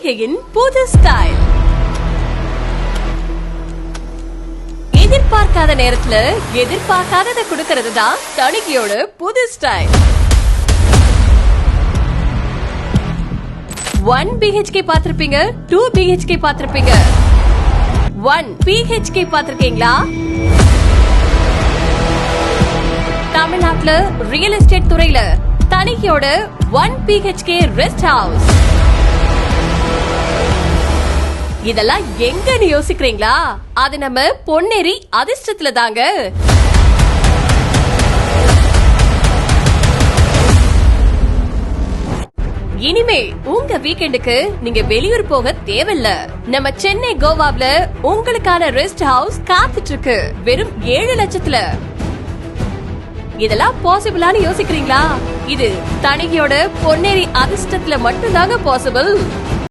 தணிக்கையின் புது ஸ்டைல். எதிர்பார்க்காத நேரத்துல எதிர்பார்க்காததை கொடுக்கறது தான் தணிக்கையோட புது ஸ்டைல். 1 BHK பாத்திருப்பீங்க, 2 BHK பாத்திருப்பீங்க, 1 PHK பாத்திருக்கீங்களா? தமிழ்நாட்டுல ரியல் எஸ்டேட் துறையில தணிக்கையோட 1 BHK ரெஸ்ட் ஹவுஸ். இதெல்லாம் எங்கன்னு யோசிக்கிறீங்களா? அது நம்ம பொன்னேரி அதிர்ஷ்டத்துல தாங்க. இனிமே உங்க வீக்கெண்டுக்கு நீங்க வெளியூர் போக தேவையில்ல. நம்ம சென்னை கோவாவுல உங்களுக்கான ரெஸ்ட் ஹவுஸ் காத்துட்டு இருக்கு வெறும் 7 லட்சத்துல. இதெல்லாம் பாசிபிளான்னு யோசிக்கிறீங்களா? இது தணிக்கையோட பொன்னேரி அதிர்ஷ்டத்துல மட்டும்தாங்க பாசிபிள்.